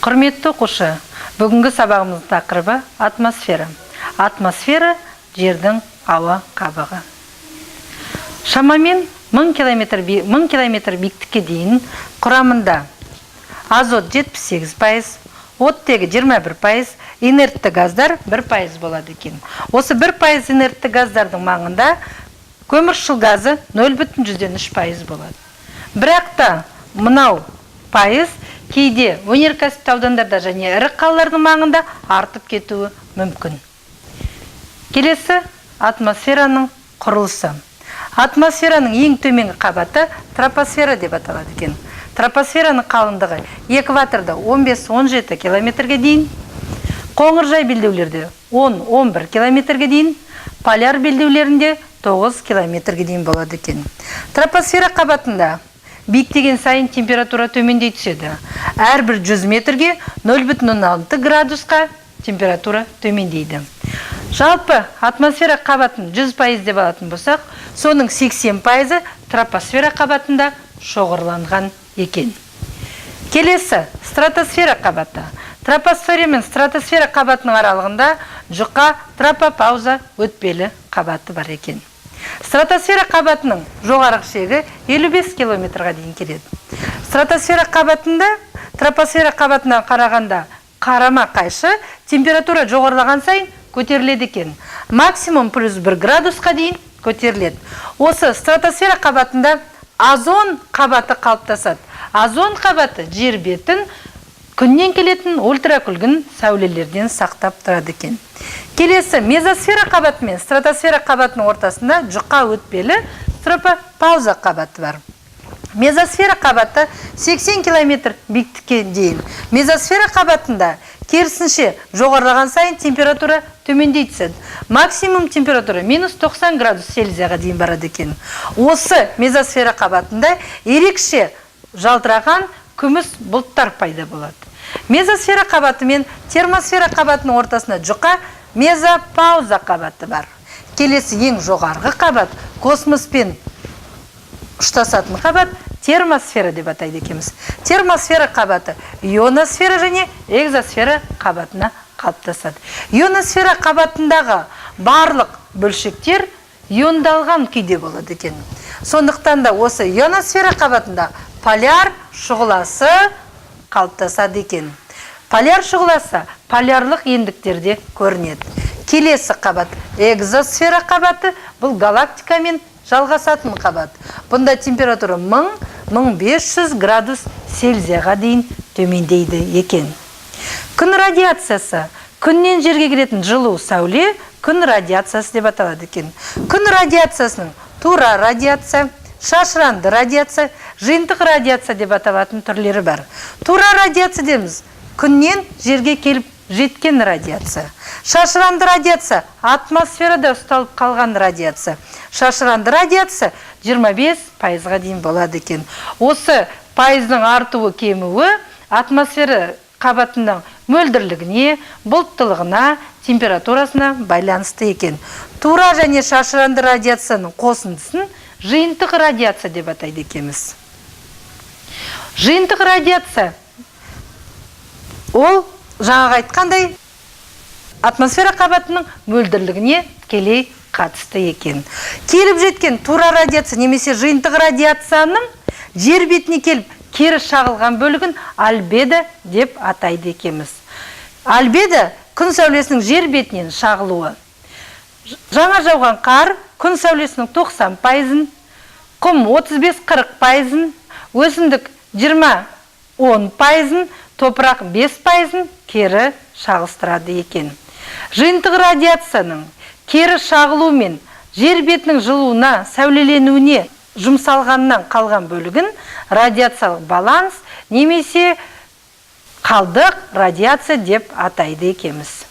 Құрметті оқушы, бүгінгі сабағымыздың тақырыбы атмосфера. Атмосфера жердің ауа қабығы. Шамамен 1000 километр биіктікке дейін құрамында азот 78%, оттегі 21%, инертті газдар 1% болады екен. Осы 1% инертті газдардың маңында көміршіл газы 0,3% болады. Бірақ та мынау пайыз кейде өнеркәсіп аудандарда және ірі қалалардың маңында артып кетуі мүмкін. Келесі атмосфераның құрылысы. Атмосфераның ең төменгі қабаты тропосфера деп аталады екен. Тропосфераның қалыңдығы экваторда 15-17 километрге дейін, қоңыржай белдеулерде 10-11 километрге дейін, поляр белдеулерінде 9 километрге дейін болады екен. Тропосфера қабатында биіктеген сайын температура төмендей түседі. Әрбір 100 метрге 0,6 градусқа температура төмендейді. Жалпы атмосфера қабатын 100% деп алатын болсақ, соның 80% тропосфера қабатында шоғырланған екен. Келесі стратосфера қабаты. Тропосфера мен стратосфера қабатының аралығында жұқа тропопауза өтпелі қабаты бар екен. Стратосфера қабатының жоғарғы шегі 55 километрға дейін келеді. Стратосфера қабатында тропосфера қабатына қарағанда қарама қайшы температура жоғарылаған сайын көтеріледі екен. Максимум плюс 1 градусқа дейін көтеріледі. Осы стратосфера қабатында озон қабаты қалыптасады. Озон қабаты жер бетін күннен келетін ультракүлгін сәулелерден сақтап тұрады екен. Келесі мезосфера қабаты мен стратосфера қабатының ортасында жұқа өтпелі тропопауза қабаты бар. Мезосфера қабаты 80 километр биіктікке дейін. Мезосфера қабатында керісінше жоғарылаған сайын температура төмендей түседі. Максимум температура -90 градус Цельсияға дейін барады екен. Осы мезосфера қабатында ерекше жалтыраған күміс бұлттар пайда болады. Мезосфера қабаты мен термосфера қабатының ортасында жұқа мезопауза қабаты бар. Келесі ең жоғарғы қабат космоспен ұштасатын қабат термосфера деп атайды екенбіз. Термосфера қабаты ионосфера және экзосфера қабатына қалыптасады. Ионосфера қабатындағы барлық бөлшектер иондалған күйде болады екен. Сондықтан да осы ионосфера қабатында поляр шұғыласы қалыптасады екен. Поляр шұғыласы полярлық ендіктерде көрінеді. Келесі қабат экзосфера қабаты, бұл галактикамен жалғасатын қабат. Бұнда температура 1000-1500 градус Цельсияға дейін төмендейді екен. Күн радиациясы. Күннен жерге келетін жылу сәуле күн радиациясы деп аталады екен. Күн радиациясының тура радиация, шашыранды радиация, жиынтық радиация деп аталатын түрлері бар. Тура радиация деміз күннен жерге келіп жеткен радиация. Шашыранды радиация атмосферада ұсталып қалған радиация. Шашыранды радиация 25%-ға дейін болады екен. Осы пайыздың артуы кемуі атмосфера қабатының мөлдірлігіне, бұлттылығына, температурасына байланысты екен. Тура және шашыранды радиацияның қосындысын жиынтық радиация деп атайды екенбіз. Жиынтық радиация ол жаңағы айтқандай атмосфера қабатының мөлдірлігіне тікелей қатысты екен. Келіп жеткен тура радиация немесе жиынтық радиацияның жер бетіне келіп кері шағылған бөлігін альбедо деп атайды екенбіз. Альбедо күн сәулесінің жер бетінен шағылуы. Жаңа жауған қар күн сәулесінің 90%, құм 35-40%, өсімдік 20-10%, топырақ 5% кері шағылыстырады екен. Жиынтық радиацияның кері шағылу мен жер бетінің жылуына, сәулеленуіне жұмсалғаннан қалған бөлігін радиациялық баланс немесе қалдық радиация деп атайды екенбіз.